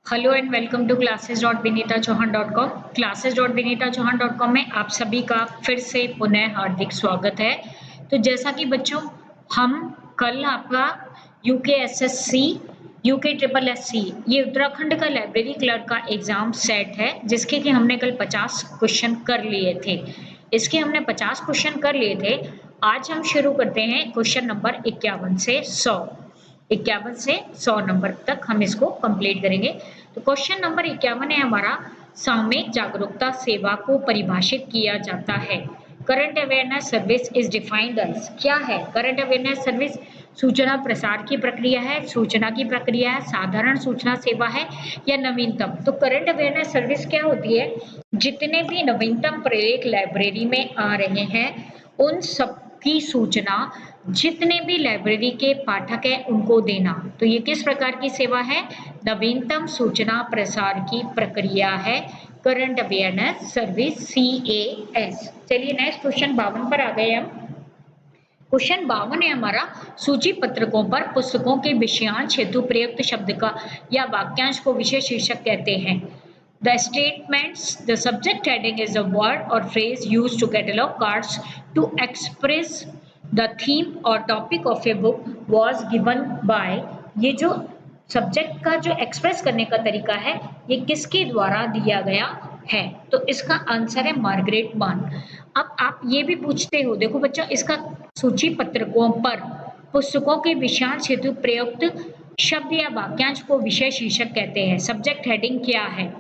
Hello and welcome to classes.vinitachauhan.com। classes.vinitachauhan.com में आप सभी का फिर से पुनः हार्दिक स्वागत है। तो जैसा कि बच्चों हम कल आपका यूकेएसएससी यूके ट्रिपल एससी ये उत्तराखंड का लाइब्रेरी क्लर्क का एग्जाम सेट है जिसके कि हमने कल 50 क्वेश्चन कर लिए थे। इसके हमने 50 क्वेश्चन कर लिए थे। आज हम शुरू करते हैं क्वेश्चन नंबर 51 से 100 नंबर तक हम इसको कंप्लीट करेंगे। तो क्वेश्चन नंबर 51 है हमारा, सामयिक जागरूकता सेवा को परिभाषित किया जाता है। Current awareness service is defined as, क्या है करंट अवेयरनेस सर्विस? सूचना प्रसार की प्रक्रिया है, सूचना की प्रक्रिया है, साधारण सूचना सेवा है या नवीनतम। तो करंट अवेयरनेस सर्विस क्या होती है? जितने भी नवीनतम प्रलेख लाइब्रेरी में आ रहे हैं उन सब की सूचना जितने भी लाइब्रेरी के पाठक हैं उनको देना। तो ये किस प्रकार की सेवा है? नवीनतम सूचना प्रसार की प्रक्रिया है करंट अवेयरनेस सर्विस, CAS। चलिए नेक्स्ट क्वेश्चन 52 पर आ गए हम। क्वेश्चन 52 है हमारा, सूची पत्रकों पर पुस्तकों के विषयांश हेतु प्रयुक्त शब्द का या वाक्यांश को विषय शीर्षक कहते हैं। The statements, the subject heading is a word or phrase used to catalog cards to express the theme or topic of a book was given by। ये जो सब्जेक्ट का जो एक्सप्रेस करने का तरीका है ये किसके द्वारा दिया गया है? तो इसका आंसर है मार्गरेट मान। अब आप ये भी पूछते हो, देखो बच्चों, इसका सूची पत्रकों पर पुस्तकों के विषयांश हेतु प्रयुक्त शब्द या वाक्यांश को विषय शीर्षक कहते हैं। सब्जेक्ट हेडिंग क्या है?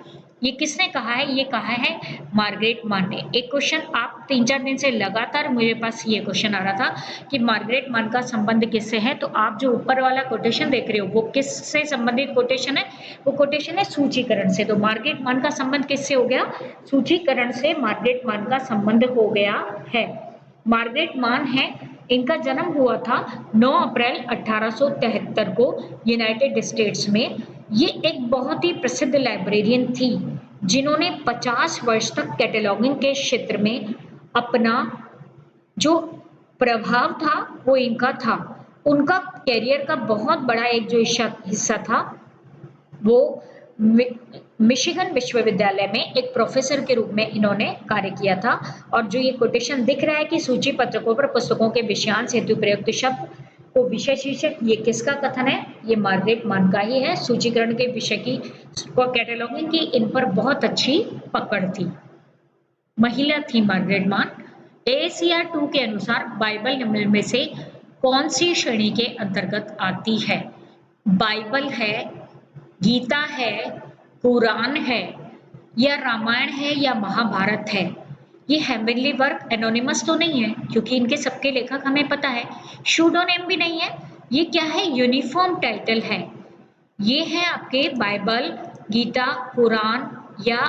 ये किसने कहा है? ये कहा है मार्गरेट मान ने। एक क्वेश्चन आप 3-4 दिन से लगातार मेरे पास ये क्वेश्चन आ रहा था कि मार्गरेट मान का संबंध किससे है। तो आप जो ऊपर वाला कोटेशन देख रहे हो वो किससे संबंधित कोटेशन है? वो कोटेशन है सूचीकरण से। तो मार्गरेट मान का संबंध किससे हो गया? सूचीकरण से मार्गरेट मान का संबंध हो गया है। मार्गरेट मान है, इनका जन्म हुआ था 9 अप्रैल 1873 को यूनाइटेड स्टेट्स में। ये एक बहुत ही प्रसिद्ध लाइब्रेरियन थी जिन्होंने 50 वर्ष तक कैटलॉगिंग के क्षेत्र में अपना जो प्रभाव था वो इनका था। उनका कैरियर का बहुत बड़ा एक जो हिस्सा था वो मिशिगन विश्वविद्यालय में एक प्रोफेसर के रूप में इन्होंने कार्य किया था। और जो ये कोटेशन दिख रहा है कि सूची पत्रकों पर पुस्तकों के विषयांश हेतु प्रयुक्त शब्द को विषय शीर्षक, ये किसका कथन है? ये मार्गरेट मान का ही है। सूचीकरण के विषय की कैटलॉगिंग की इन पर बहुत अच्छी पकड़ थी, महिला थी मार्गरेट मान। AACR 2 के अनुसार बाइबल निम्न में से कौन सी श्रेणी के अंतर्गत आती है? बाइबल है, गीता है, कुरान है या रामायण है या महाभारत है? ये हेवनली वर्क एनोनिमस तो नहीं है क्योंकि इनके सबके लेखक हमें पता है। शूडोनेम भी नहीं है। ये क्या है? यूनिफॉर्म टाइटल है। ये है आपके बाइबल, गीता, कुरान या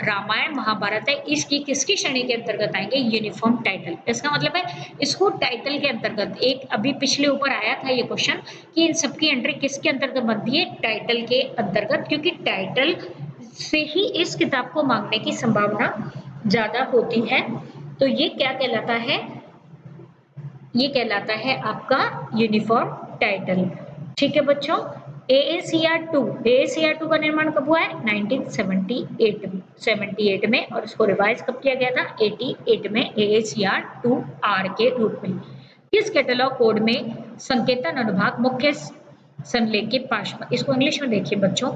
रामायण, महाभारत है। इसकी किसकी श्रेणी के अंतर्गत आएंगे? Uniform title. इसका मतलब है इसको टाइटल के अंतर्गत, एक अभी पिछले ऊपर आया था ये क्वेश्चन कि इन सबकी एंट्री किसके अंतर्गत बनती है? टाइटल के अंतर्गत, क्योंकि टाइटल से ही इस किताब को मांगने की संभावना ज्यादा होती है। तो ये क्या कहलाता है? ये कहलाता है आपका यूनिफॉर्म टाइटल। ठीक है बच्चों। AACR 2 का निर्माण कब हुआ है? 1978 में, और इसको रिवाइज कब किया गया था? 88 में AACR 2R के रूप में। किस कैटलॉग कोड में संकेतन अनुभाग मुख्य संलेख के पास, इसको इंग्लिश में देखिए बच्चों।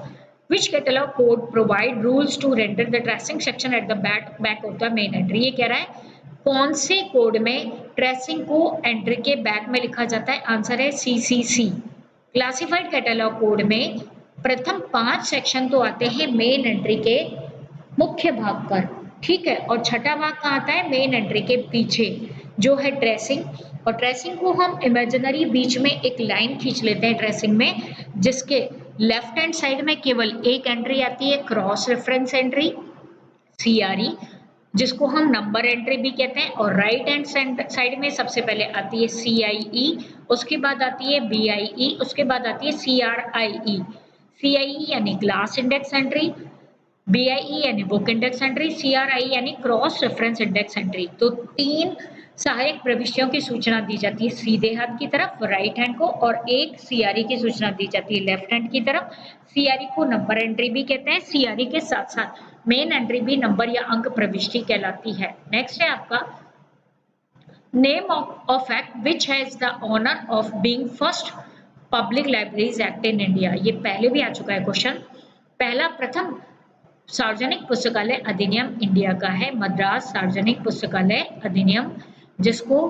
Which catalog code provide rules to render the tracing section at the back of the main entry? ये कह रहा है कौन से कोड में ट्रेसिंग को एंट्री के बैक में लिखा जाता है? आंसर है CCC। क्लासिफाइड कैटलॉग कोड में प्रथम 5 सेक्शन तो आते हैं मेन एंट्री के मुख्य भाग पर, ठीक है, और छठा भाग कहाँ आता है? मेन एंट्री के पीछे, जो है ट्रेसिंग। और ट्रेसिंग को हम इमेजिनरी बीच में एक लाइन खींच लेते हैं ट्रेसिंग में, जिसके लेफ्ट हैंड साइड में केवल एक एंट्री आती है, क्रॉस रेफरेंस एंट्री, CRE, जिसको हम नंबर एंट्री भी कहते हैं। और राइट हैंड साइड में सबसे पहले आती है CIE, उसके बाद आती है BIE, उसके बाद आती है CRIE। CIE यानी क्लास इंडेक्स एंट्री, BIE यानी बुक इंडेक्स एंट्री, CRI यानी क्रॉस रेफरेंस इंडेक्स एंट्री। तो 3 सहायक प्रविष्टियों की सूचना दी जाती है सीधे हाथ की तरफ राइट हैंड को, और एक सीआरई की सूचना दी जाती है लेफ्ट हैंड की तरफ। सीआरई को नंबर एंट्री भी कहते हैं। सीआरई के साथ साथ मेन एंट्री भी नंबर या अंक प्रविष्टि कहलाती है। नेक्स्ट है आपका name of act which has the honour of being first public libraries act in India. ये पहले भी आ चुका है क्वेश्चन। पहला प्रथम सार्वजनिक पुस्तकालय अधिनियम इंडिया का है मद्रास सार्वजनिक पुस्तकालय अधिनियम, जिसको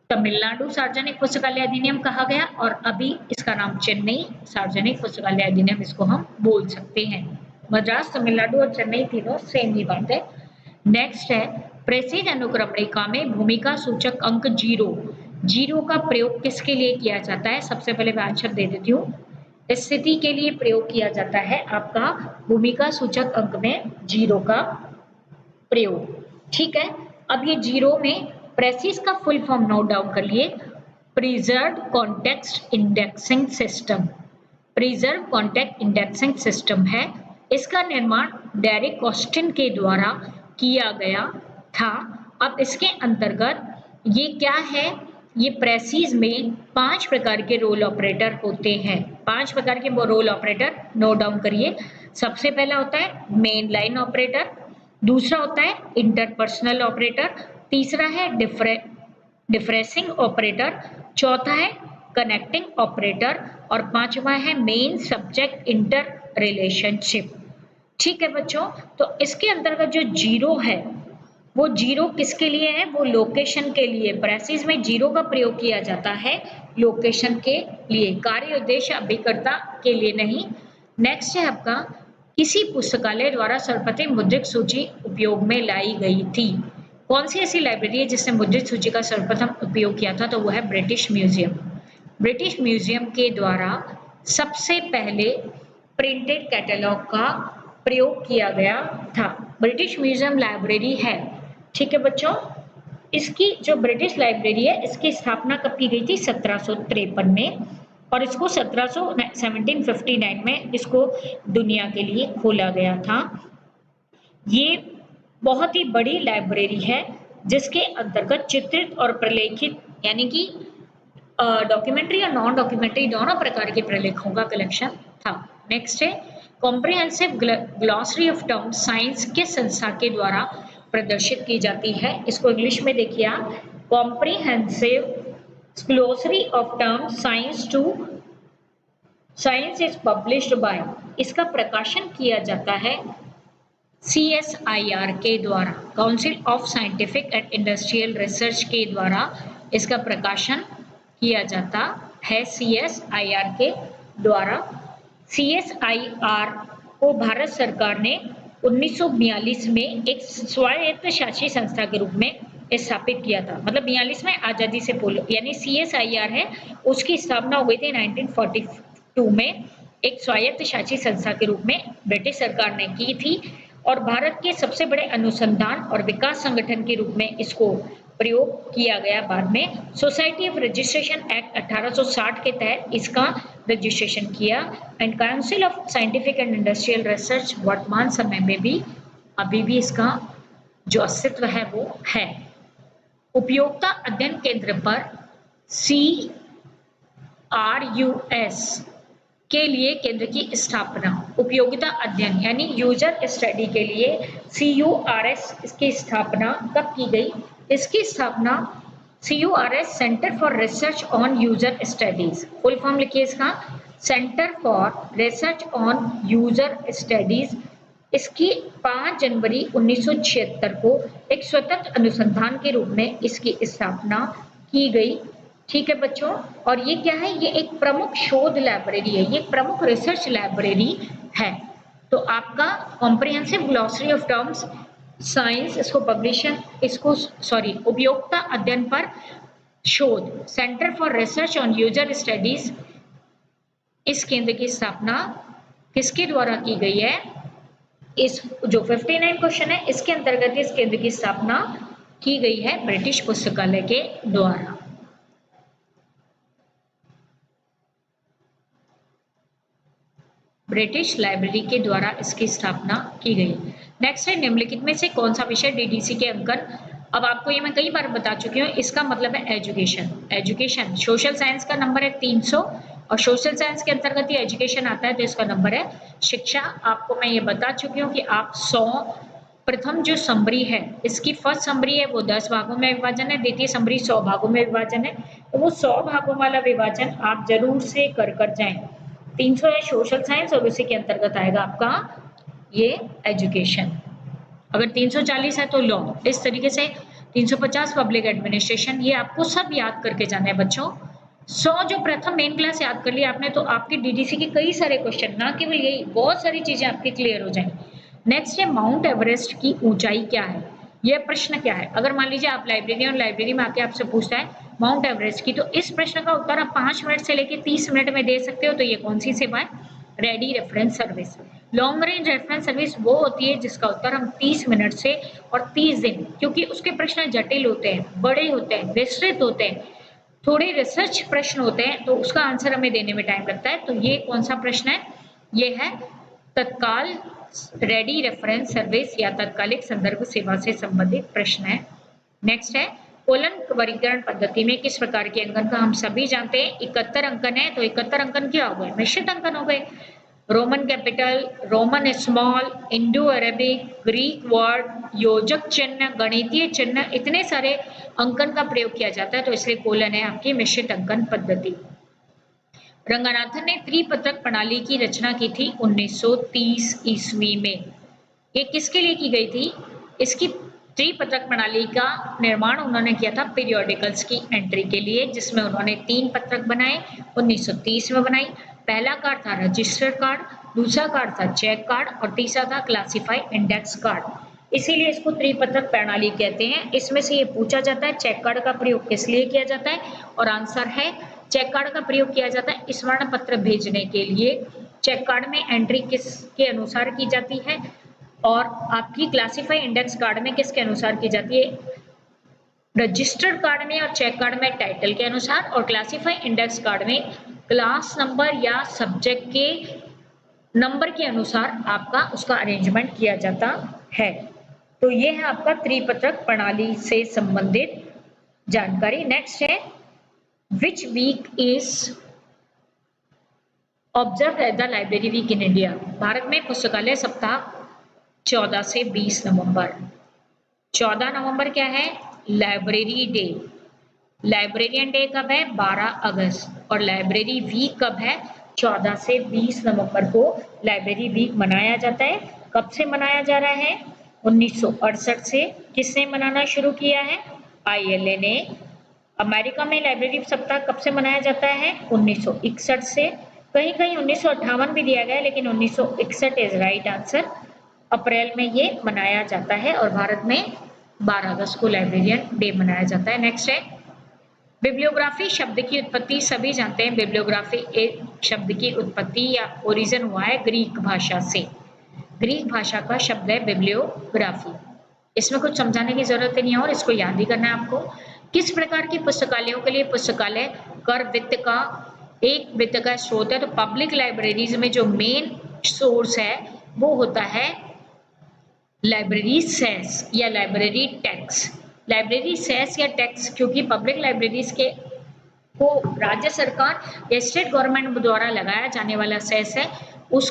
तमिलनाडु सार्वजनिक पुस्तकालय अधिनियम कहा गया, और अभी इसका नाम चेन्नई सार्वजनिक पुस्तकालय अधिनियम इसको हम बोल सकते हैं। मद्रास, तमिलनाडु और चेन्नई तीनों सेम ही बात है। नेक्स्ट है प्रेसिज अनुक्रमणिका में भूमिका सूचक अंक 0 का प्रयोग किसके लिए किया जाता है? सबसे पहले मैं आंसर दे देती हूँ। स्थिति के लिए प्रयोग किया जाता है आपका भूमिका सूचक अंक में 0 का प्रयोग। ठीक है, अब ये 0 में प्रेसिस का फुल फॉर्म नोट डाउन कर लिए, preserve context indexing system. Preserve contact indexing system है। इसका निर्माण डेरिक ऑस्टिन के द्वारा किया गया था। अब इसके अंतर्गत ये क्या है? ये प्रेसिस में 5 प्रकार के रोल ऑपरेटर होते हैं। 5 प्रकार के रोल ऑपरेटर नोट डाउन करिए। सबसे पहला होता है मेन लाइन ऑपरेटर, दूसरा होता है इंटरपर्सनल ऑपरेटर, तीसरा है डिफरेंसिंग ऑपरेटर, चौथा है कनेक्टिंग ऑपरेटर, और पांचवा है मेन सब्जेक्ट इंटर रिलेशनशिप। ठीक है बच्चों, तो इसके अंतर्गत जो 0 है वो 0 किसके लिए है? वो लोकेशन के लिए। प्रेसिस में 0 का प्रयोग किया जाता है लोकेशन के लिए, कार्य उद्देश्य अभिकर्ता के लिए नहीं। नेक्स्ट है आपका किसी पुस्तकालय द्वारा सर्वप्रथम मुद्रित सूची उपयोग में लाई गई थी। कौन सी ऐसी लाइब्रेरी है जिसने मुद्रित सूची का सर्वप्रथम उपयोग किया था? तो वो है ब्रिटिश म्यूजियम। ब्रिटिश म्यूजियम के द्वारा सबसे पहले प्रिंटेड कैटलॉग का प्रयोग किया गया था। ब्रिटिश म्यूजियम लाइब्रेरी है। ठीक है बच्चों, इसकी जो ब्रिटिश लाइब्रेरी है इसकी स्थापना कब की गई थी? 1753 में, और इसको 1759 में इसको दुनिया के लिए खोला गया था। ये बहुत ही बड़ी लाइब्रेरी है जिसके अंतर्गत चित्रित और प्रलेखित यानी कि डॉक्यूमेंट्री और नॉन डॉक्यूमेंट्री दोनों प्रकार के प्रलेखों का कलेक्शन था। नेक्स्ट है comprehensive glossary of terms science किस संस्था के द्वारा प्रदर्शित की जाती है? इसको इंग्लिश में देखिए आप, comprehensive glossary of terms science is published by, इसका प्रकाशन किया जाता है CSIR के द्वारा, council of scientific and industrial research के द्वारा इसका प्रकाशन किया जाता है CSIR के द्वारा। CSIR को भारत सरकार ने 1942 में एक स्वायत्त शासी संस्था के रूप में स्थापित किया था। मतलब 42 में आजादी से पूर्व, यानी CSIR है उसकी स्थापना हो गई थी 1942 में एक स्वायत्त शासी संस्था के रूप में ब्रिटिश सरकार ने की थी, और भारत के सबसे बड़े अनुसंधान और विकास संगठन के रूप में इसको प्रयोग किया गया बाद में। सोसाइटी ऑफ रजिस्ट्रेशन एक्ट 1860 के तहत इसका रजिस्ट्रेशन किया, and council of scientific and industrial research वर्तमान समय में भी अभी भी इसका जो अस्तित्व है वो है। उपयोगिता अध्ययन केंद्र पर CRUS के लिए केंद्र की स्थापना, उपयोगिता अध्ययन यानी यूजर स्टडी के लिए CURS की स्थापना कब की गई? इसकी स्थापना CURS centre for research on user studies, full form लिखिए इसका, centre for research on user studies. इसकी 5 जनवरी 1976 को एक स्वतंत्र अनुसंधान के रूप में इसकी स्थापना की गई। ठीक है बच्चों, और ये क्या है? ये एक प्रमुख शोध लाइब्रेरी है, ये प्रमुख रिसर्च लाइब्रेरी है। तो आपका comprehensive glossary of terms science, इसको पब्लिशन, इसको सॉरी उपयोगिता अध्ययन पर शोध, centre for research on user studies, इस केंद्र की स्थापना किसके द्वारा की गई है? इस जो 59 क्वेश्चन है इसके अंतर्गत इस केंद्र की स्थापना की गई है ब्रिटिश पुस्तकालय के द्वारा। ब्रिटिश लाइब्रेरी के द्वारा इसकी स्थापना की गई। नेक्स्ट है निम्नलिखित में से कौन सा विषय DDC के अंकन अब आपको ये मैं कई बार बता चुकी हूँ, इसका मतलब है एजुकेशन। एजुकेशन सोशल साइंस का नंबर है 300 और सोशल साइंस के अंतर्गत ये एजुकेशन आता है, तो इसका नंबर है शिक्षा। आपको मैं ये बता चुकी हूँ कि आप 100 प्रथम जो समरी है, इसकी फर्स्ट समरी है वो 10 भागों में विभाजन है, द्वितीय समरी 100 भागों में विभाजन है, तो वो 100 भागों वाला विभाजन आप जरूर से कर जाएं। 300 है सोशल साइंस और उसी के अंतर्गत आएगा आपका ये एजुकेशन। अगर 340 है तो लॉ, इस तरीके से 350 पब्लिक एडमिनिस्ट्रेशन, ये आपको सब याद करके जाना है बच्चों। 100 जो प्रथम मेन क्लास याद कर लिया आपने, तो आपके डीडीसी के कई सारे क्वेश्चन, ना केवल यही, बहुत सारी चीजें आपकी क्लियर हो जाएंगी। नेक्स्ट है माउंट एवरेस्ट की ऊंचाई क्या है, यह प्रश्न क्या है। अगर मान लीजिए आप लाइब्रेरी और लाइब्रेरी में आके आपसे पूछता है माउंट एवरेस्ट की, तो इस प्रश्न का उत्तर आप 5 मिनट से लेकर 30 मिनट में दे सकते हो। तो ये कौन सी सेवा है, ready reference service. Long range reference service वो होती है जिसका उत्तर हम 30 मिनट से और 30 दिन, क्योंकि उसके प्रश्न जटिल होते हैं, बड़े होते हैं, विस्तृत होते हैं, थोड़े रिसर्च प्रश्न होते हैं, तो उसका आंसर हमें देने में टाइम लगता है। तो ये कौन सा प्रश्न है, ये है तत्काल रेडी रेफरेंस सर्विस या तत्कालिक संदर्भ सेवा से संबंधित प्रश्न है। नेक्स्ट है कोलन वर्गीकरण पद्धति में किस प्रकार के अंकन का हम सभी जानते हैं 71 अंकन है, तो 71 अंकन क्या हो गए, मिश्रित अंकन हो गए। Roman capital, Roman small, Indo Arabic, Greek word, योजक चिन्ह, गणितीय चिन्ह, इतने सारे अंकन का प्रयोग किया जाता है, तो इसलिए कोलन है आपकी मिश्रित अंकन पद्धति। रंगनाथन ने त्रिपत्रक प्रणाली की रचना की थी 1930 ईस्वी में। ये किसके लिए की गई थी, इसकी त्रिपत्रक प्रणाली का निर्माण उन्होंने किया था पीरियोडिकल्स की एंट्री के लिए, जिसमें उन्होंने 3 पत्रक बनाए, 1930 में बनाई। पहला कार्ड था रजिस्टर कार्ड, दूसरा कार्ड था चेक कार्ड और तीसरा था क्लासिफाइड इंडेक्स कार्ड। इसीलिए इसको त्रिपत्रक प्रणाली कहते हैं। इसमें से ये पूछा जाता है चेक कार्ड का प्रयोग किस लिए किया जाता है, और आंसर है चेक कार्ड का प्रयोग किया जाता है स्मरण पत्र भेजने के लिए। चेक कार्ड में एंट्री किसके अनुसार की जाती है, और आपकी क्लासिफाई इंडेक्स कार्ड में किसके अनुसार की जाती है, रजिस्टर्ड कार्ड में और चेक कार्ड में टाइटल के अनुसार, और क्लासिफाई इंडेक्स कार्ड में क्लास नंबर या सब्जेक्ट के नंबर के अनुसार आपका उसका अरेंजमेंट किया जाता है। तो ये है आपका त्रिपत्रक प्रणाली से संबंधित जानकारी। नेक्स्ट है which week is observe at the library week in India. Bharat में पुस्तकालय सप्ताह 14 से 20 नवंबर। 14 नवंबर क्या है, लाइब्रेरी डे। लाइब्रेरियन डे कब है, 12 अगस्त। और लाइब्रेरी वीक कब है, 14 से 20 नवंबर को लाइब्रेरी वीक मनाया जाता है। कब से मनाया जा रहा है, 1968 से। किसने मनाना शुरू किया है, ILA ने। अमेरिका में लाइब्रेरी सप्ताह कब से मनाया जाता है, 1961 से। कहीं कहीं 1958 भी दिया गया है, लेकिन 1961 इज राइट आंसर। अप्रैल में ये मनाया जाता है, और भारत में 12 अगस्त को लाइब्रेरियन डे मनाया जाता है। नेक्स्ट है बिब्लियोग्राफी शब्द की उत्पत्ति। सभी जानते हैं बिब्लियोग्राफी एक शब्द की उत्पत्ति या ओरिजिन हुआ है ग्रीक भाषा से। ग्रीक भाषा का शब्द है बिब्लियोग्राफी। इसमें कुछ समझाने की जरूरत नहीं है और इसको याद ही करना है आपको। किस प्रकार की पुस्तकालयों के लिए पुस्तकालय कर वित्त का एक वित्त का स्रोत है, तो पब्लिक लाइब्रेरीज में जो मेन सोर्स है वो होता है लाइब्रेरी सेस या लाइब्रेरी टैक्स। लाइब्रेरी सेस या टैक्स, क्योंकि पब्लिक लाइब्रेरीज के को राज्य सरकार या स्टेट गवर्नमेंट द्वारा लगाया जाने वाला सेस है, उस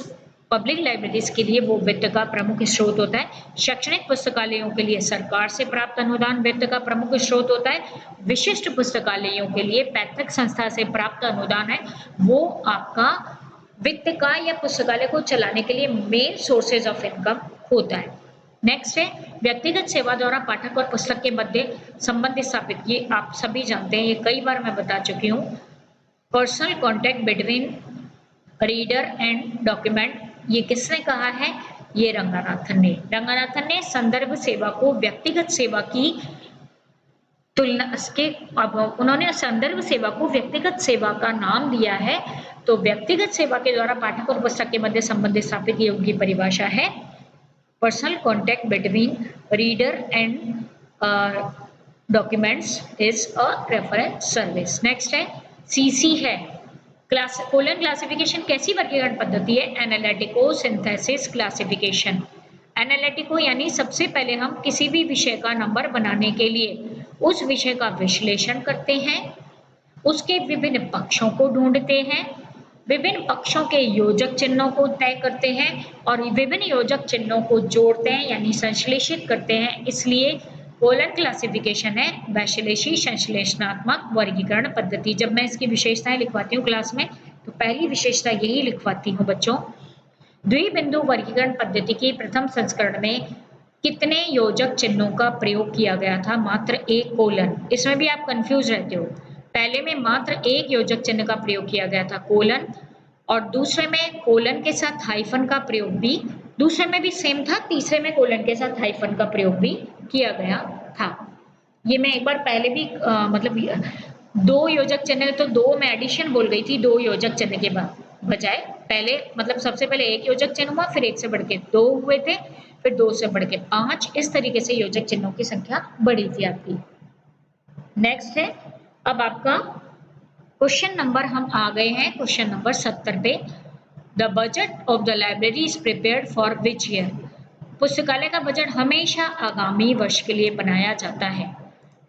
पब्लिक लाइब्रेरीज के लिए वो वित्त का प्रमुख स्रोत होता है। शैक्षणिक पुस्तकालयों के लिए सरकार से प्राप्त अनुदान वित्त का प्रमुख स्रोत होता है। विशिष्ट पुस्तकालयों के लिए पैतृक संस्था से प्राप्त अनुदान है, वो आपका वित्त का या पुस्तकालय को चलाने के लिए मेन सोर्सेज ऑफ इनकम होता है। नेक्स्ट है व्यक्तिगत सेवा द्वारा पाठक और पुस्तक के मध्य संबंध स्थापित। ये आप सभी जानते हैं, ये कई बार मैं बता चुकी हूँ। Personal contact between reader and document, ये किसने कहा है, ये रंगनाथन ने। रंगनाथन ने संदर्भ सेवा को व्यक्तिगत सेवा की तुलना के, अब उन्होंने संदर्भ सेवा को व्यक्तिगत सेवा का नाम दिया है। तो व्यक्तिगत सेवा के द्वारा पाठक और पुस्तक के मध्य संबंध स्थापित, ये उनकी परिभाषा है। Personal contact between reader and documents is a reference service. Next है CC है कोलन क्लासिफिकेशन कैसी वर्गीकरण पद्धति है, एनालिटिको सिंथेसिस क्लासिफिकेशन। एनालिटिको यानी सबसे पहले हम किसी भी विषय का नंबर बनाने के लिए उस विषय का विश्लेषण करते हैं, उसके विभिन्न पक्षों को ढूंढते हैं, विभिन्न पक्षों के योजक चिन्हों को तय करते हैं और विभिन्न योजक चिन्हों को जोड़ते हैं यानी संश्लेषित करते हैं। इसलिए कोलन क्लासिफिकेशन है वैश्लेषी संश्लेषणात्मक वर्गीकरण पद्धति। जब मैं इसकी विशेषताएं लिखवाती हूँ क्लास में तो पहली विशेषता यही लिखवाती हूँ बच्चों। द्विबिंदु वर्गीकरण पद्धति की प्रथम संस्करण में कितने योजक चिन्हों का प्रयोग किया गया था? मात्र एक कोलन। इसमें भी आप कंफ्यूज रहते हो। पहले में मात्र एक योजक चिन्ह का प्रयोग किया गया था कोलन, और दूसरे में कोलन के साथ हाइफन का प्रयोग भी दूसरे में भी सेम था, तीसरे में कोलन के साथ हाइफन का प्रयोग भी किया गया था। ये मैं एक बार पहले भी मतलब दो योजक चिन्ह, तो दो में एडिशन बोल गई थी, दो योजक चिन्ह के बाद बजाय पहले मतलब सबसे पहले एक योजक चिन्ह हुआ, फिर एक से बढ़ के दो हुए थे, फिर दो से बढ़ के 5, इस तरीके से योजक चिन्हों की संख्या बढ़ी थी आपकी। नेक्स्ट है अब आपका क्वेश्चन नंबर, हम आ गए हैं क्वेश्चन नंबर 70 पे। The budget of the library is prepared for which year? पुस्तकालय का बजट हमेशा आगामी वर्ष के लिए बनाया जाता है।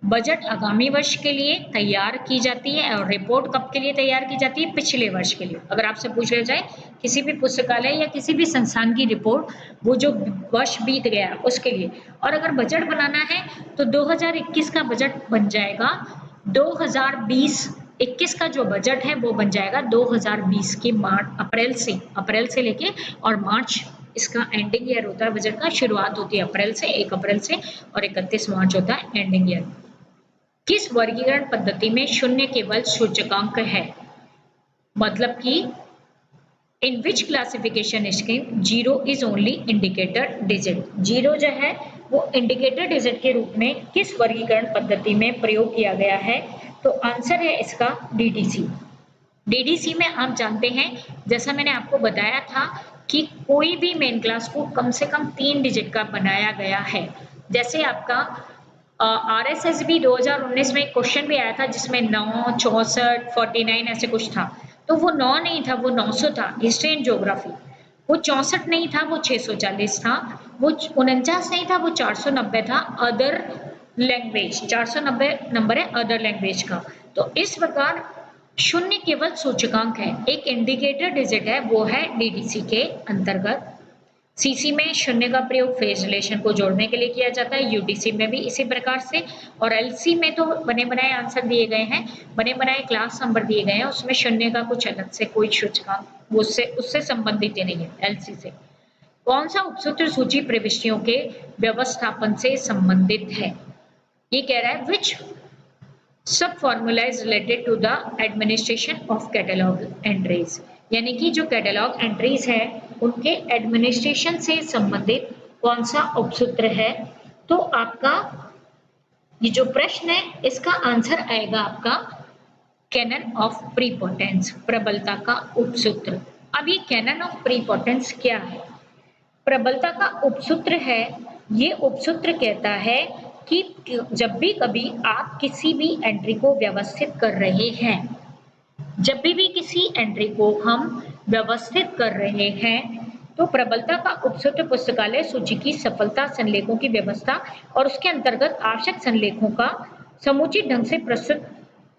बजट आगामी वर्ष के लिए तैयार की जाती है और रिपोर्ट कब के लिए तैयार की जाती है? पिछले वर्ष के लिए। अगर आपसे पूछ लिया जाए किसी भी पुस्तकालय या किसी भी संस्थान की रिपोर्ट, वो जो वर्ष बीत गया उसके लिए, और अगर बजट बनाना है तो 2021 का बजट बन जाएगा 2020-21 का जो बजट है वो बन जाएगा 2020 के अप्रैल से लेके और मार्च, इसका एंडिंग ईयर होता है बजट का। शुरुआत होती है अप्रैल से, 1 अप्रैल से, और 31 मार्च होता है एंडिंग ईयर। किस वर्गीकरण पद्धति में शून्य केवल सूचकांक है? मतलब कि in which classification scheme zero is only indicator digit? Zero जो है वो इंडिकेटर डिजिट के रूप में किस वर्गीकरण पद्धति में प्रयोग किया गया है? तो आंसर है इसका डीडीसी। डीडीसी में आप जानते हैं, जैसा मैंने आपको बताया था कि कोई भी मेन क्लास को कम से कम 3 डिजिट का बनाया गया है। जैसे आपका RSSB 2019 में क्वेश्चन भी आया था जिसमें 9, 64, 49 ऐसे कुछ था, तो वो 9 नहीं था, वो 900 था हिस्ट्री एंड ज्योग्राफी। वो 64 नहीं था, वो 640 था। वो 49 नहीं था, वो 490 था। अदर लैंग्वेज 490 नंबर है अदर लैंग्वेज का। तो इस प्रकार शून्य केवल सूचकांक है, एक इंडिकेटर डिजिट है, वो है डीडीसी के अंतर्गत। सीसी में शून्य का प्रयोग फेज रिलेशन को जोड़ने के लिए किया जाता है, यूटीसी में भी इसी प्रकार से, और एलसी में तो बने बनाए आंसर दिए गए हैं, बने बनाए क्लास नंबर दिए गए हैं, उसमें शून्य का कुछ अलग से कोई सूचकांक उससे संबंधित ही नहीं है एलसी से। कौन सा उपसूत्र सूची प्रविष्टियों के व्यवस्थापन से संबंधित है? ये कह रहा है which sub formula is related to the administration of catalogue entries, यानी कि जो कैटलॉग एंट्रीज है उनके एडमिनिस्ट्रेशन से संबंधित कौन सा उपसूत्र है? तो आपका ये जो प्रश्न है इसका आंसर आएगा आपका कैनन ऑफ प्रीपोटेंस, प्रबलता का उपसूत्र। अब ये कैनन ऑफ प्रीपोटेंस क्या है? प्रबलता का उपसूत्र है, ये उपसूत्र कहता है कि जब भी कभी आप किसी भी एंट्री को व्यवस्थित कर रहे हैं, जब भी किसी एंट्री को हम व्यवस्थित कर रहे हैं, तो प्रबलता का उपसूत्र पुस्तकालय सूची की सफलता संलेखों की व्यवस्था और उसके अंतर्गत आवश्यक संलेखों का समुचित ढंग से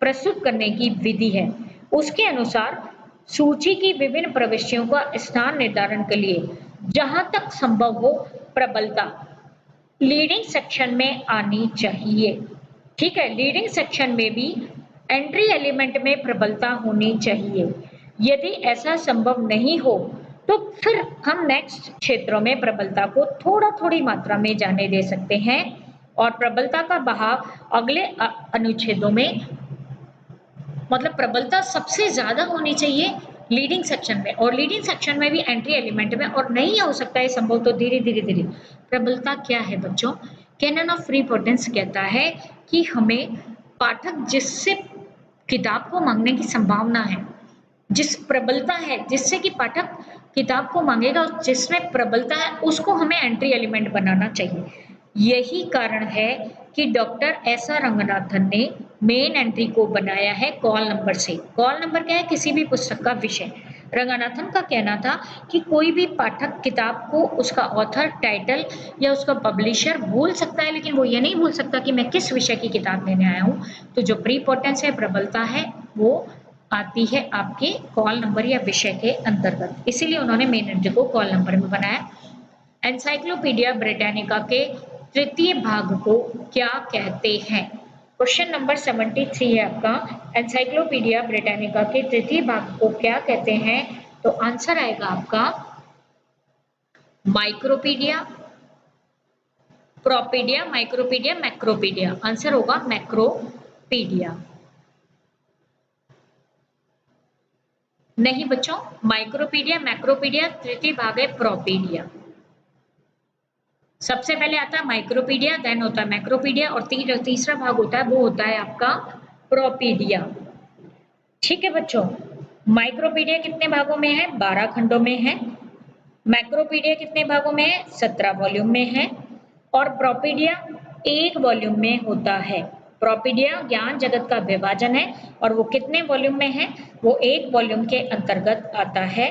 प्रस्तुत करने की विधि है। उसके अनुसार सूची की विभिन्न प्रविष्टियों का स्थान निर्धारण के लिए जहां तक संभव हो प्रबलता लीडिंग सेक्शन में आनी चाहिए। ठीक है, लीडिंग सेक्शन में भी एंट्री एलिमेंट में प्रबलता होनी चाहिए। यदि ऐसा संभव नहीं हो तो फिर हम नेक्स्ट क्षेत्रों में प्रबलता को थोड़ी मात्रा में जाने दे सकते हैं और प्रबलता का बहाव अगले अनुच्छेदों में, मतलब प्रबलता सबसे ज्यादा होनी चाहिए लीडिंग सेक्शन में, और लीडिंग सेक्शन में भी एंट्री एलिमेंट में, और नहीं हो सकता है संभव तो धीरे धीरे। प्रबलता क्या है बच्चों? कैनन ऑफ प्रीपोटेंस कहता है कि हमें पाठक जिससे किताब को मांगने की संभावना है, जिस प्रबलता है जिससे कि पाठक किताब को मांगेगा, जिसमें प्रबलता है उसको हमें एंट्री एलिमेंट बनाना चाहिए। यही कारण है कि डॉक्टर एस आर रंगनाथन ने मेन एंट्री को बनाया है कॉल नंबर से। कॉल नंबर क्या है? किसी भी पुस्तक का विषय। रंगनाथन का कहना था कि कोई भी पाठक किताब को उसका ऑथर, टाइटल या उसका पब्लिशर भूल सकता है, लेकिन वो ये नहीं भूल सकता कि मैं किस विषय की किताब लेने आया हूँ। तो जो प्रीपोटेंस है, प्रबलता है, वो आती है आपके कॉल नंबर या विषय के अंतर्गत। इसीलिए उन्होंने मेन एंट्री को कॉल नंबर में बनाया। एनसाइक्लोपीडिया ब्रिटानिका के तृतीय भाग को क्या कहते हैं? क्वेश्चन नंबर 73 है आपका, एनसाइक्लोपीडिया ब्रिटानिका के तृतीय भाग को क्या कहते हैं? तो आंसर आएगा आपका माइक्रोपीडिया, प्रोपीडिया, माइक्रोपीडिया, मैक्रोपीडिया। आंसर होगा मैक्रोपीडिया। नहीं बच्चों, माइक्रोपीडिया, मैक्रोपीडिया, तृतीय भाग है प्रोपीडिया। सबसे पहले आता है माइक्रोपीडिया, देन होता है मैक्रोपीडिया, और तीसरा भाग होता है वो होता है आपका प्रोपीडिया। ठीक है बच्चों, माइक्रोपीडिया कितने भागों में है? 12 खंडों में है। मैक्रोपीडिया कितने भागों में है? 17 वॉल्यूम में है। और प्रोपीडिया 1 वॉल्यूम में होता है। प्रोपीडिया ज्ञान जगत का विभाजन है और वो कितने वॉल्यूम में है? वो 1 वॉल्यूम के अंतर्गत आता है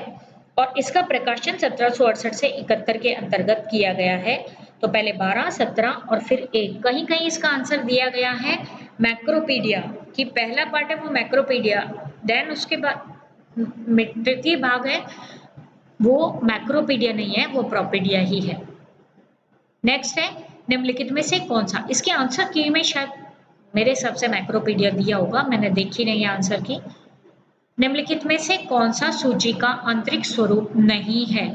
और इसका प्रकाशन 1768 से 71 के अंतर्गत किया गया है। तो पहले 12, 17 और फिर 1। कहीं कहीं इसका आंसर दिया गया है मैक्रोपीडिया कि पहला पार्ट है वो मैक्रोपीडिया, देन उसके बाद तृतीय भाग है वो मैक्रोपीडिया नहीं है, वो प्रोपीडिया ही है। नेक्स्ट है निम्नलिखित में से कौन सा? इसके आंसर की में शायद मेरे हिसाब से मैक्रोपीडिया दिया होगा, मैंने देखी नहीं है आंसर की। निम्नलिखित में से कौन सा सूची का आंतरिक स्वरूप नहीं है?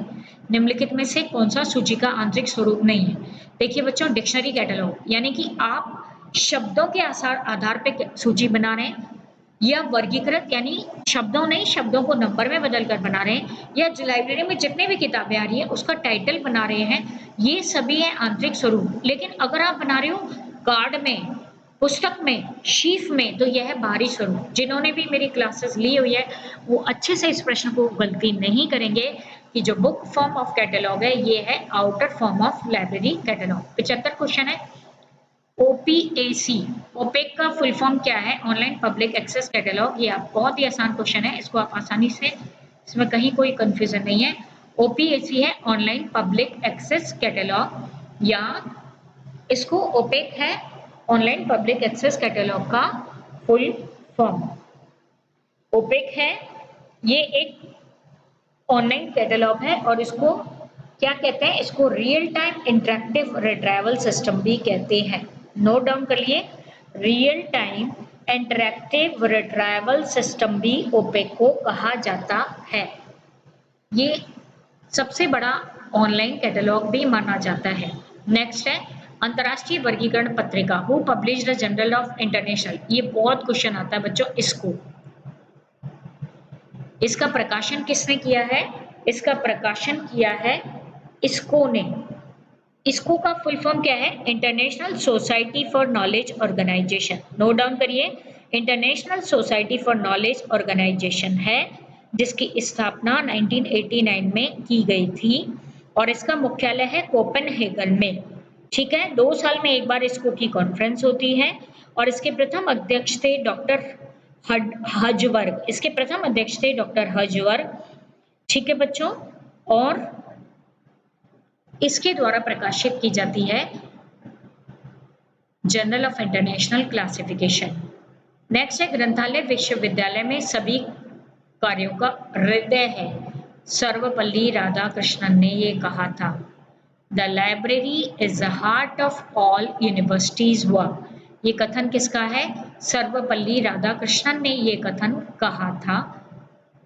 निम्नलिखित में से कौन सा सूची का आंतरिक स्वरूप नहीं है? देखिए बच्चों, डिक्शनरी कैटलॉग, यानी कि आप शब्दों के आधार पे सूची बना रहे हैं, या वर्गीकृत यानी शब्दों नहीं, शब्दों को नंबर में बदल कर बना रहे हैं, या लाइब्रेरी में जितने भी किताबें आ रही है उसका टाइटल बना रहे हैं, ये सभी है आंतरिक स्वरूप। लेकिन अगर आप बना रहे हो कार्ड में, पुस्तक में, शीफ में, तो यह है बाहरी स्वरूप। जिन्होंने भी मेरी क्लासेस ली हुई है वो अच्छे से इस प्रश्न को गलती नहीं करेंगे कि जो बुक फॉर्म ऑफ कैटलॉग है ये है outer form of library catalogue. 75 question है ओपीएसी, ओपेक का फुल फॉर्म क्या है? Online public access catalogue. ये आप बहुत ही आसान क्वेश्चन है, इसको आप आसानी से, इसमें कहीं कोई कंफ्यूजन नहीं है। ओपीएसी है ऑनलाइन पब्लिक एक्सेस कैटलॉग, या इसको ओपेक है ऑनलाइन पब्लिक एक्सेस कैटलॉग का फुल फॉर्म। ओपेक है, ये एक ऑनलाइन कैटलॉग है और इसको क्या कहते हैं? इसको real time interactive retrieval system भी कहते हैं। नोट डाउन कर लिए, real time interactive retrieval system भी ओपेक को कहा जाता है। ये सबसे बड़ा ऑनलाइन कैटलॉग भी माना जाता है। नेक्स्ट है अंतरराष्ट्रीय वर्गीकरण पत्रिका, who published the journal of international. ये बहुत क्वेश्चन आता है बच्चों, इसका प्रकाशन किसने किया है? इसका प्रकाशन किया है इसको ने। इसको का फुल फॉर्म क्या है? International society for knowledge organization. Note down करिए, international society for knowledge organization है जिसकी स्थापना 1989 में की गई थी और इसका मुख्यालय है कोपेनहेगन में। ठीक है, 2 साल में एक बार इसको की कॉन्फ्रेंस होती है और इसके प्रथम अध्यक्ष थे डॉक्टर हजवर्ग। इसके प्रथम अध्यक्ष थे डॉक्टर हजवर्ग। ठीक है बच्चों, और इसके द्वारा प्रकाशित की जाती है journal of international classification. Next है ग्रंथालय विश्वविद्यालय में सभी कार्यों का हृदय है। सर्वपल्ली राधाकृष्णन ने ये कहा था। The library is the heart of all universities work. ये कथन किसका है? सर्वपल्ली राधाकृष्णन ने ये कथन कहा था।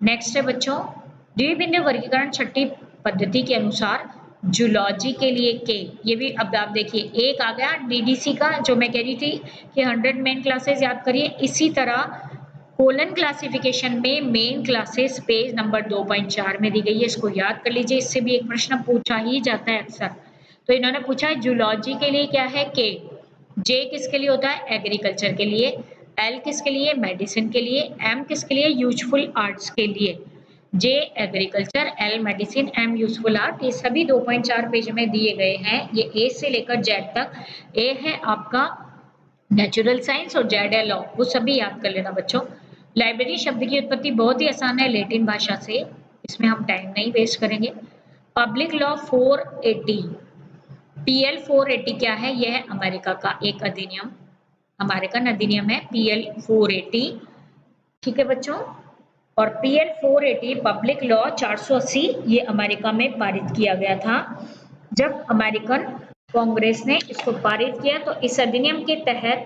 नेक्स्ट है बच्चों, द्विबिंदु वर्गीकरण छठी पद्धति के अनुसार जूलॉजी के लिए के, ये भी अब आप देखिए एक आ गया डीडीसी का, जो मैं कह रही थी कि 100 मेन क्लासेस याद करिए। इसी तरह कोलन क्लासिफिकेशन में मेन क्लासेस पेज नंबर 2.4 में दी गई है, इसको याद कर लीजिए, इससे भी एक प्रश्न पूछा ही जाता है अक्सर। तो इन्होंने पूछा है जूलॉजी के लिए क्या है? के। जे किसके लिए होता है? एग्रीकल्चर के लिए। एल किसके लिए? मेडिसिन के लिए। एम किसके लिए? यूजफुल आर्ट्स के लिए। J agriculture, L medicine, M useful art, ये सभी 2.4 पेज में दिए गए हैं। ये ए से लेकर जेड तक। ए है आपका नेचुरल साइंस और जेड है लॉ, वो सभी याद कर लेना बच्चों। लाइब्रेरी शब्द की उत्पत्ति बहुत ही आसान है, लैटिन भाषा से इसमें हम टाइम नहीं वेस्ट करेंगे। पब्लिक लॉ 480, PL 480 क्या है? यह है अमेरिका का एक अधिनियम, अमेरिकन अधिनियम है PL 480। ठीक है बच्चों, और PL 480 पब्लिक लॉ 480 ये अमेरिका में पारित किया गया था। जब अमेरिकन कांग्रेस ने इसको पारित किया तो इस अधिनियम के तहत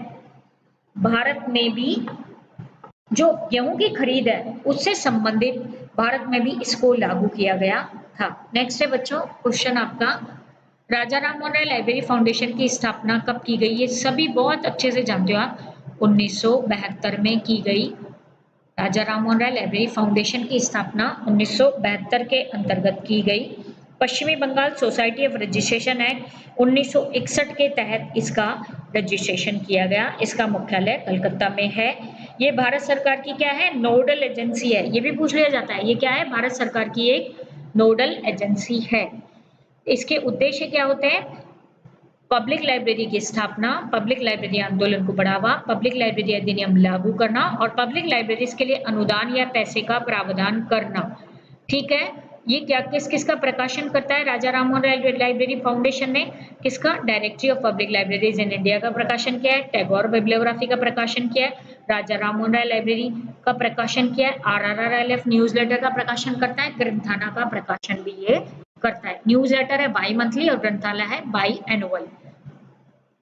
भारत में भी जो गेहूं की खरीद है उससे संबंधित भारत में भी इसको लागू किया गया था। नेक्स्ट है बच्चों क्वेश्चन आपका, राजा राममोहन राय लाइब्रेरी फाउंडेशन की स्थापना कब की गई? ये सभी बहुत अच्छे से जानते हो आप, 1972 में की गई। राजा राममोहन राय लाइब्रेरी फाउंडेशन की स्थापना 1972 के अंतर्गत की गई। पश्चिमी Bengal society of registration act 1961 के तहत इसका रजिस्ट्रेशन किया गया। इसका मुख्यालय कलकत्ता में है। ये भारत सरकार की क्या है? नोडल एजेंसी है। ये भी पूछ लिया जाता है, ये क्या है? भारत सरकार की एक नोडल एजेंसी है। इसके उद्देश्य क्या होते हैं? पब्लिक लाइब्रेरी की स्थापना, पब्लिक लाइब्रेरी आंदोलन को बढ़ावा, पब्लिक लाइब्रेरी अधिनियम लागू करना और पब्लिक लाइब्रेरीज के लिए अनुदान या पैसे का प्रावधान करना। ठीक है, ये क्या किस किस का प्रकाशन करता है? राजा राममोहन राय लाइब्रेरी फाउंडेशन ने किसका? Directory of public libraries in India का प्रकाशन किया है, टैगोर बिब्लियोग्राफी का प्रकाशन किया है, राजा राममोहन राय लाइब्रेरी का प्रकाशन किया है, RRRLF न्यूज लेटर का प्रकाशन करता है, ग्रंथाना का प्रकाशन भी ये करता है। न्यूज लेटर है बाई मंथली और ग्रंथालय है बाई एनुअल।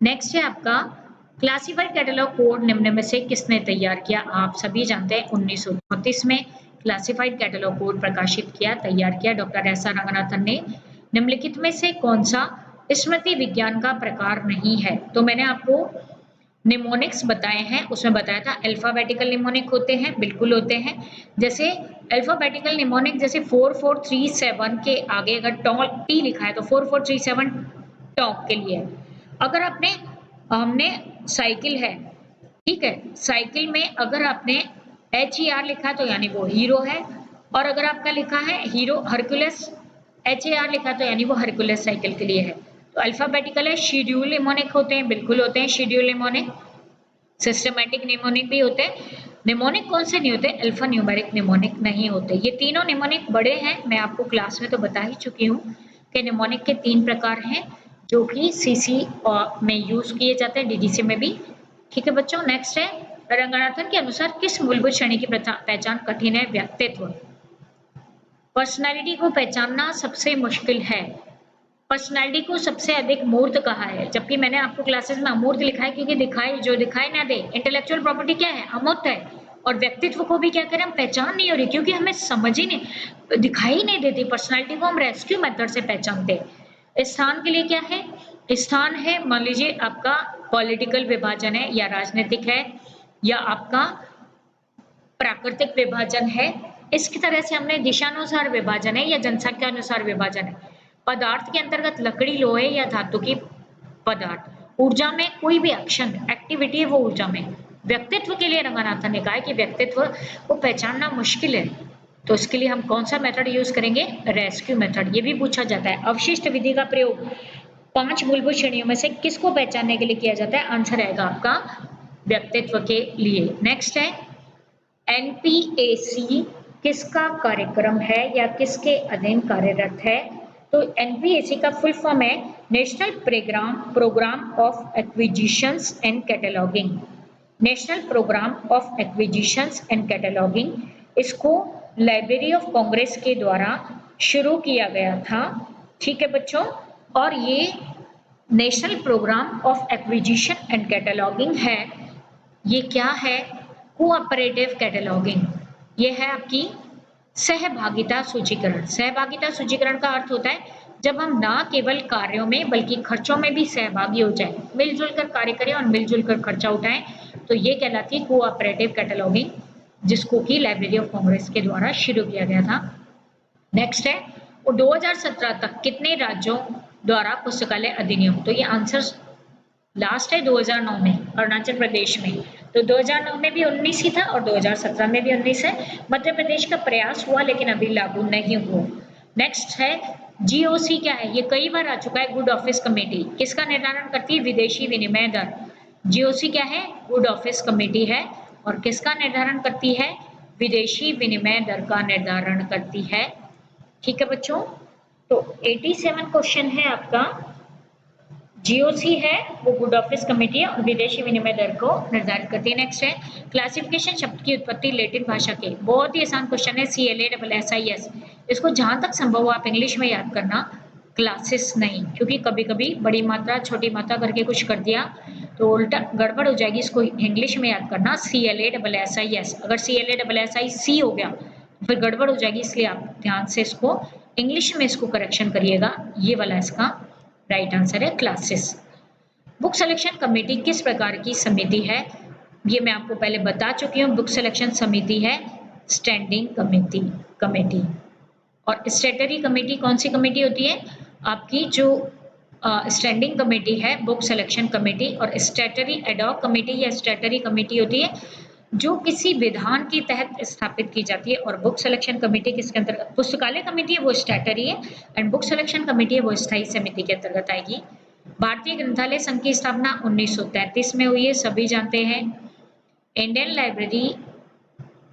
नेक्स्ट है आपका क्लासिफाइड कैटलॉग कोड निम्न में से किसने तैयार किया? आप सभी जानते हैं 1934 में क्लासिफाइड कैटलॉग कोड प्रकाशित किया, तैयार किया डॉक्टर एस आर रंगनाथन ने। निम्नलिखित में से कौन सा स्मृति विज्ञान का प्रकार नहीं है? तो मैंने आपको निमोनिक्स बताए हैं, उसमें बताया था अल्फाबेटिकल निमोनिक होते हैं, बिल्कुल होते हैं। जैसे अल्फाबेटिकल निमोनिक जैसे 4437 के आगे अगर टी लिखा है तो 4437 टॉक के लिए। अगर हमने साइकिल है, ठीक है, साइकिल में अगर आपने HER लिखा है तो यानी वो हीरो है, और अगर आपका लिखा है हीरो हरकुलस HAR लिखा तो यानी वो हरकुलस साइकिल के लिए है। तो अल्फाबेटिकल है, शेड्यूल निमोनिक होते हैं, बिल्कुल होते हैं शेड्यूल निमोनिक, सिस्टमैटिक निमोनिक भी होते हैं। निमोनिक कौन से नहीं होते? अल्फा न्यूमेरिक निमोनिक नहीं होते। ये तीनों निमोनिक बड़े हैं, मैं आपको क्लास में तो बता ही चुकी हूँ कि निमोनिक के 3 प्रकार हैं जो कि CC में यूज किए जाते हैं, DDC में भी। ठीक है बच्चों, नेक्स्ट है रंगनाथन के अनुसार किस मूलभूत श्रेणी की पहचान कठिन है? व्यक्तित्व। पर्सनैलिटी को पहचानना सबसे मुश्किल है। पर्सनैलिटी को सबसे अधिक मूर्त कहा है, जबकि मैंने आपको क्लासेस में अमूर्त लिखा है क्योंकि दिखाई ना दे। इंटेलेक्चुअल प्रॉपर्टी क्या है? अमूर्त है। और व्यक्तित्व को भी क्या करें? हम पहचान नहीं हो रही क्योंकि हमें समझ ही नहीं, दिखाई नहीं देती। पर्सनैलिटी को हम रेस्क्यू मेथड से पहचानते हैं। स्थान के लिए क्या है? स्थान है, मान लीजिए आपका पॉलिटिकल विभाजन है या राजनीतिक है या आपका प्राकृतिक विभाजन है। इसकी तरह से हमने दिशानुसार विभाजन है या जनसंख्या अनुसार विभाजन है। पदार्थ के अंतर्गत लकड़ी, लोहे या धातु की पदार्थ। ऊर्जा में कोई भी एक्शन एक्टिविटी है वो ऊर्जा में। व्यक्तित्व के लिए रंगनाथन ने कहा है कि व्यक्तित्व को पहचानना मुश्किल है, तो इसके लिए हम कौन सा मेथड यूज करेंगे? Rescue method. ये भी पूछा जाता है। अवशिष्ट विधि का प्रयोग 5 मूलभूत श्रेणियों में से किसको पहचानने के लिए किया जाता है? आंसर आएगा आपका व्यक्तित्व के लिए। नेक्स्ट है NPAC किसका कार्यक्रम है या किसके अधीन कार्यरत है? तो NPAC का फुल फॉर्म है national programme of acquisitions and cataloguing. National programme of acquisitions and cataloguing, इसको लाइब्रेरी ऑफ कांग्रेस के द्वारा शुरू किया गया था। ठीक है बच्चों, और ये national programme of acquisition and cataloguing है, ये क्या है? Cooperative cataloguing. ये है आपकी सहभागिता सूचीकरण। सहभागिता सूचीकरण का अर्थ होता है जब हम ना केवल कार्यों में बल्कि खर्चों में भी सहभागी हो जाए, मिलजुल कर कार्य करें और मिलजुल कर खर्चा उठाएं, तो ये कहलाती है कोऑपरेटिव कैटलॉगिंग, जिसको कि लाइब्रेरी ऑफ कांग्रेस के द्वारा शुरू किया गया था। नेक्स्ट है 2017 तक कितने राज्यों द्वारा पुस्तकालय अधिनियम? तो ये आंसर लास्ट है 2009 में अरुणाचल प्रदेश में। तो 2009 में भी 19 ही था और 2017 में भी 19 है। मध्य प्रदेश का प्रयास हुआ लेकिन अभी लागू नहीं हुआ। नेक्स्ट है GOC क्या है? ये कई बार आ चुका है। गुड ऑफिस कमेटी किसका निर्धारण करती है? विदेशी विनिमय दर। GOC क्या है? गुड ऑफिस कमेटी है। और किसका निर्धारण करती है? विदेशी विनिमय दर का निर्धारण करती है। ठीक है बच्चों, तो 87 क्वेश्चन है आपका। जीओसी है वो गुड ऑफिस कमेटी है और विदेशी विनिमय दर को निर्धारित करती है। नेक्स्ट है क्लासिफिकेशन शब्द की उत्पत्ति लैटिन भाषा के। बहुत ही आसान क्वेश्चन है, CLASSIS। इसको जहां तक संभव हो आप इंग्लिश में याद करना, क्लासेस नहीं, क्योंकि कभी कभी बड़ी मात्रा छोटी मात्रा करके कुछ कर दिया तो उल्टा गड़बड़ हो जाएगी। इसको इंग्लिश में याद करना, CLASSIS। अगर CLASSIC हो गया तो फिर गड़बड़ हो जाएगी, इसलिए आप ध्यान से इसको इंग्लिश में इसको करेक्शन करिएगा। ये वाला इसका राइट आंसर है क्लासेस। बुक सिलेक्शन कमेटी किस प्रकार की समिति है? ये मैं आपको पहले बता चुकी हूँ। बुक सिलेक्शन समिति है स्टैंडिंग कमेटी। और स्टेटरी कमेटी कौन सी कमेटी होती है? आपकी जो स्टैंडिंग कमेटी है बुक सिलेक्शन कमेटी, और स्टेटरी एडॉक कमेटी या स्टेटरी कमेटी होती है जो किसी विधान के तहत स्थापित की जाती है। और बुक सिलेक्शन कमेटी किसके अंतर्गत? पुस्तकालय कमेटी है वो स्टेटरी है, एंड बुक सिलेक्शन कमेटी है वो स्थायी समिति के अंतर्गत आएगी। भारतीय ग्रंथालय संघ की स्थापना 1933 में हुई है, सभी जानते हैं। इंडियन लाइब्रेरी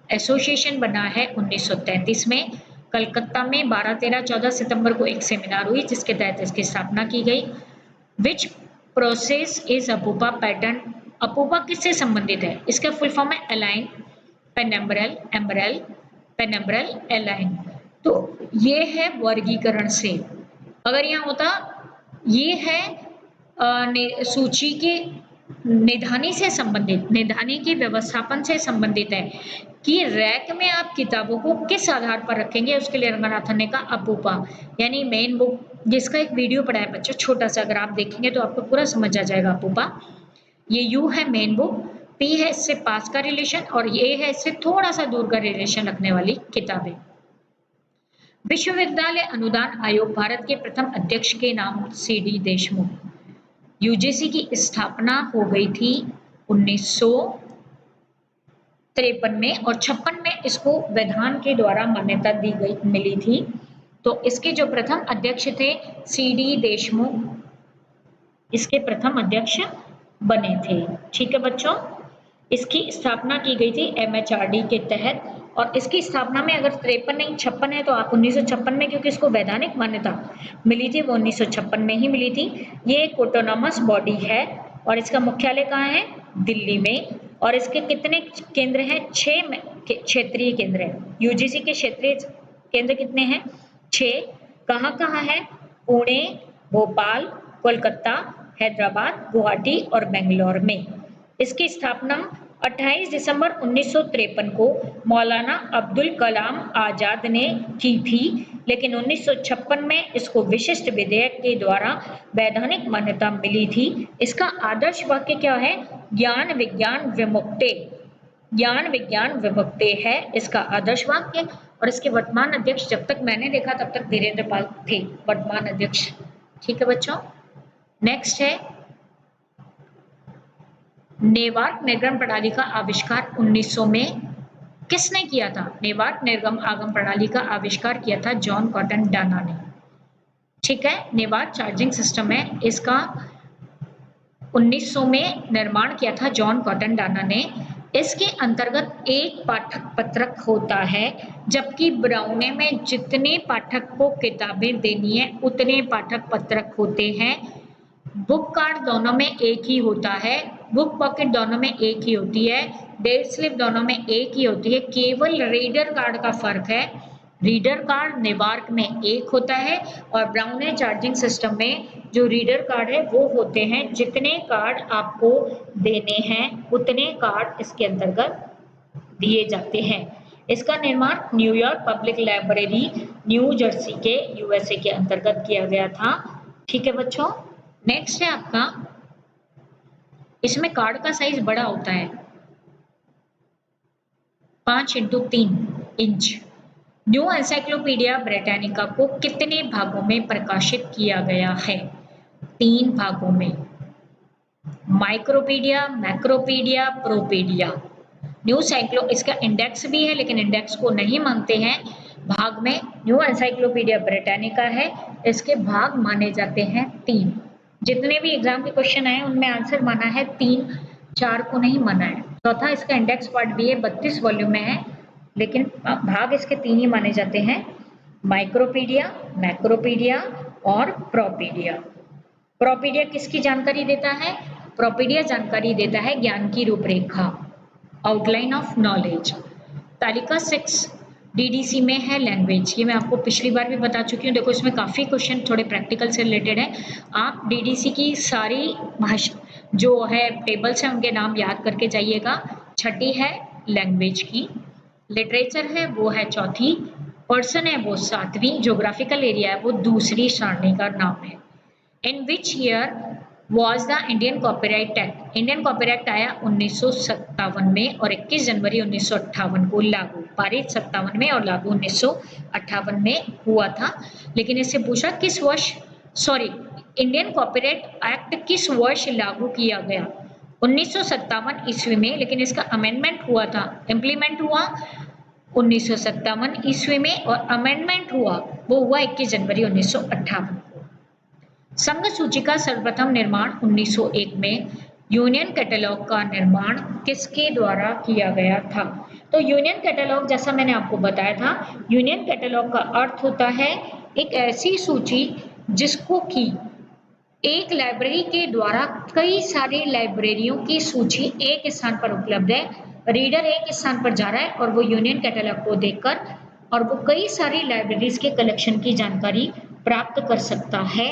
एसोसिएशन बना है 1933 में। कलकत्ता में 12, 13, 14 सितंबर को एक सेमिनार हुई जिसके तहत इसकी स्थापना की गई। Which process is Apupa pattern? Apupa किससे संबंधित है? इसका फुल फॉर्म है alien, penumbral, umbral, penumbral, alien. तो ये है वर्गीकरण से। अगर यहाँ होता ये है सूची के निधानी से संबंधित, निधानी के व्यवस्थापन से संबंधित है कि रैक में आप किताबों को किस आधार पर रखेंगे, उसके लिए रंगनाथन ने कहा अपूपा, यानी मेन बुक, जिसका एक वीडियो पड़ा है बच्चों छोटा सा, अगर आप देखेंगे तो आपको पूरा समझ आ जाएगा अपूपा। ये यू है मेन बुक, पी है इससे पास का रिलेशन, और ये है इससे थोड़ा सा दूर का रिलेशन रखने वाली किताबें। विश्वविद्यालय अनुदान आयोग भारत के प्रथम अध्यक्ष के नाम CD देशमुख। यूजीसी की स्थापना हो गई थी 1953 में, और 56 में इसको विधान के द्वारा मान्यता दी गई मिली थी। तो इसके जो प्रथम अध्यक्ष थे CD देशमुख, इसके प्रथम अध्यक्ष बने थे। ठीक है बच्चों, इसकी स्थापना की गई थी MHRD के तहत, और इसकी स्थापना में अगर 53 नहीं 56 है तो आप 1956 में, क्योंकि इसको वैधानिक मान्यता मिली थी वो 1956 में ही मिली थी। ये एक ऑटोनॉमस बॉडी है और इसका मुख्यालय कहाँ है? दिल्ली में। और इसके कितने केंद्र हैं? 6 क्षेत्रीय केंद्र हैं। यूजीसी के क्षेत्रीय केंद्र कितने हैं? 6। कहाँ कहाँ है? पुणे, भोपाल, कोलकाता, हैदराबाद, गुवाहाटी और बेंगलोर में। इसकी स्थापना 28 दिसंबर 1953 को मौलाना अब्दुल कलाम आजाद ने की थी, लेकिन 1956 में इसको विशिष्ट विधेयक के द्वारा वैधानिक मान्यता मिली थी। इसका आदर्श वाक्य क्या है? ज्ञान विज्ञान विमुक्ते। ज्ञान विज्ञान विमुक्ते है इसका आदर्श वाक्य। और इसके वर्तमान अध्यक्ष, जब तक मैंने देखा तब तक धीरेन्द्र पाल थे वर्तमान अध्यक्ष। ठीक है बच्चों, नेक्स्ट है नेवार्क निर्गम प्रणाली का आविष्कार 1900 में किसने किया था? नेवार्क निर्गम आगम प्रणाली का आविष्कार किया था जॉन कॉटन डाना ने। ठीक है, नेवार्क चार्जिंग सिस्टम है, इसका 1900 में निर्माण किया था जॉन कॉटन डाना ने। इसके अंतर्गत एक पाठक पत्रक होता है, जबकि ब्राउने में जितने पाठक को किताबें देनी है उतने पाठक पत्रक होते हैं। बुक कार्ड दोनों में एक ही होता है, बुक पॉकेट दोनों में एक ही होती है, डेट स्लिप दोनों में एक ही होती है। केवल रीडर कार्ड का फर्क है, रीडर कार्ड नेवार्क में एक होता है और ब्राउने चार्जिंग सिस्टम में जो रीडर कार्ड है वो होते हैं, जितने कार्ड आपको देने हैं उतने कार्ड इसके अंतर्गत दिए जाते हैं। इसका निर्माण New York public library new Jersey के USA के अंतर्गत किया गया था। ठीक है बच्चों, नेक्स्ट है आपका, इसमें कार्ड का साइज बड़ा होता है 5x3 inch. New encyclopedia Britannica को कितने भागों में प्रकाशित किया गया है? 3 भागों में, माइक्रोपीडिया, मैक्रोपीडिया, प्रोपीडिया। न्यू साइक्लो, इसका इंडेक्स भी है लेकिन इंडेक्स को नहीं मानते हैं भाग में। न्यू एनसाइक्लोपीडिया ब्रिटानिका है, इसके भाग माने जाते हैं 3। जितने भी एग्जाम के क्वेश्चन आए उनमें आंसर माना है 3, 4 को नहीं माना है। चौथा इसका इंडेक्स पार्ट भी है, 32 वॉल्यूम में है, लेकिन भाग इसके 3 ही माने जाते हैं। माइक्रोपीडिया, मैक्रोपीडिया और प्रोपीडिया। प्रोपीडिया किसकी जानकारी देता है? प्रोपीडिया जानकारी देता है ज्ञान की रूपरेखा, आउटलाइन ऑफ नॉलेज। तालिका 6 डीडीसी में है लैंग्वेज। ये मैं आपको पिछली बार भी बता चुकी हूँ। देखो इसमें काफी क्वेश्चन थोड़े प्रैक्टिकल से रिलेटेड है। आप डीडीसी की सारी भाषा जो है टेबल्स हैं उनके नाम याद करके जाइएगा। छठी है लैंग्वेज की, लिटरेचर है वो है चौथी, पर्सन है वो सातवीं, ज्योग्राफिकल एरिया है वो दूसरी सारणी का नाम है। In which year was the Indian copyright act? Indian copyright आया 1957 में और 21 जनवरी 1958 को लागू, पारित 57 में और लागू 1958 में हुआ था। लेकिन इससे पूछा किस वर्ष, सॉरी, इंडियन कॉपीराइट एक्ट किस वर्ष लागू किया गया? 1957 ईस्वी में, लेकिन इसका अमेंडमेंट हुआ था, इम्प्लीमेंट हुआ 1957 ईस्वी में और अमेंडमेंट हुआ वो हुआ 21 जनवरी 1958 को। संघ सूची का सर्वप्रथम निर्माण 1901 में, यूनियन कैटलॉग का निर्माण किसके द्वारा किया गया था? तो यूनियन कैटलॉग जैसा मैंने आपको बताया था, यूनियन कैटलॉग का अर्थ होता है एक ऐसी सूची जिसको कि एक लाइब्रेरी के द्वारा कई सारी लाइब्रेरियों की सूची एक स्थान पर उपलब्ध है। रीडर एक स्थान पर जा रहा है और वो यूनियन कैटलॉग को देखकर और वो कई सारी लाइब्रेरीज के कलेक्शन की जानकारी प्राप्त कर सकता है।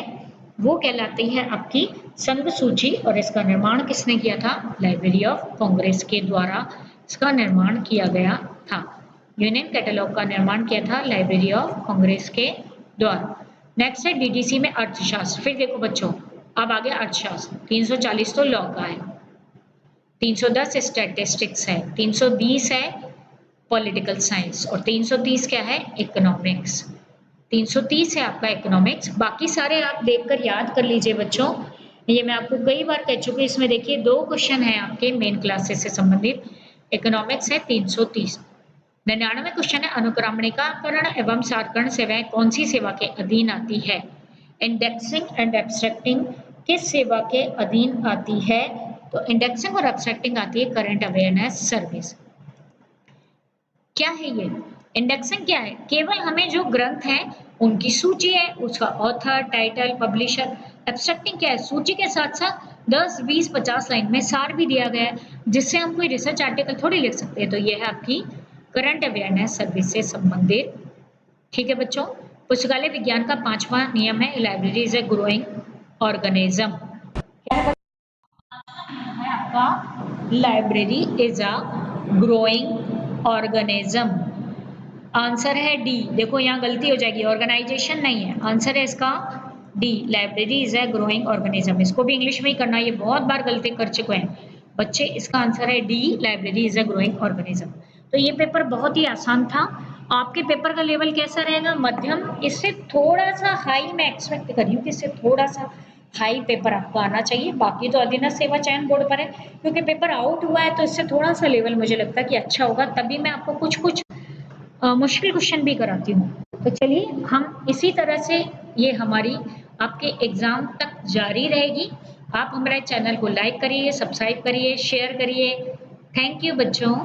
वो कहलाती है आपकी संघ सूची और इसका निर्माण किसने किया था? लाइब्रेरी ऑफ कांग्रेस के द्वारा इसका निर्माण किया गया था। यूनियन कैटलॉग का निर्माण किया था लाइब्रेरी ऑफ कांग्रेस के द्वारा। नेक्स्ट है डीडीसी में अर्थशास्त्र। फिर देखो बच्चों, अब आ गया अर्थशास्त्र। 340 तो लॉ का है, 310 स्टैटिस्टिक्स है, 320 है पॉलिटिकल साइंस और 330 क्या है? इकोनॉमिक्स। 330 है आपका इकोनॉमिक्स। बाकी सारे आप देखकर याद कर लीजिए बच्चों। ये मैं आपको कई बार कह चुकी हूँ। इसमें देखिए 2 क्वेश्चन है आपके मेन क्लासेस से संबंधित। इकोनॉमिक्स है 330। 99 क्वेश्चन है अनुक्रमणिकाकरण एवं सारकरण सेवाएं कौन सी सेवा के अधीन आती है? इंडेक्सिंग एंड एब्स्ट्रैक्टिंग किस सेवा के अधीन आती है? तो इंडेक्सिंग और एब्स्ट्रैक्टिंग आती है करंट अवेयरनेस सर्विस। क्या है ये? इंडेक्सिंग क्या है? केवल हमें जो ग्रंथ है उनकी सूची है, उसका ऑथर, टाइटल, पब्लिशर। एब्स्ट्रैक्टिंग क्या है? सूची के साथ साथ 10, 20, 50 लाइन में सार भी दिया गया है जिससे हम कोई रिसर्च आर्टिकल थोड़ी लिख सकते हैं। तो ये है आपकी करंट अवेयरनेस सर्विस से संबंधित। ठीक है बच्चों। पुस्तकालय विज्ञान का 5वां नियम है library is a growing organism. क्या है आपका? Library is a growing organism. Answer है डी। देखो यहाँ गलती हो जाएगी, ऑर्गेनाइजेशन नहीं है, आंसर है इसका D, library is a growing organism. इसको भी इंग्लिश में ही करना, ये बहुत बार गलती कर चुके हैं बच्चे। इसका आंसर है D, library is a growing organism. तो ये पेपर बहुत ही आसान था। आपके पेपर का लेवल कैसा रहेगा? मध्यम। इससे थोड़ा सा हाई मैं एक्सपेक्ट कर रही हूँ कि इससे थोड़ा सा हाई पेपर आपको आना चाहिए। बाकी तो अधीनस्थ सेवा चयन बोर्ड पर है, क्योंकि पेपर आउट हुआ है तो इससे थोड़ा सा लेवल मुझे लगता है कि अच्छा होगा। तभी मैं आपको कुछ कुछ मुश्किल क्वेश्चन भी कराती हूँ। तो चलिए हम इसी तरह से ये हमारी आपके एग्जाम तक जारी रहेगी। आप हमारे चैनल को लाइक करिए, सब्सक्राइब करिए, शेयर करिए। थैंक यू बच्चों।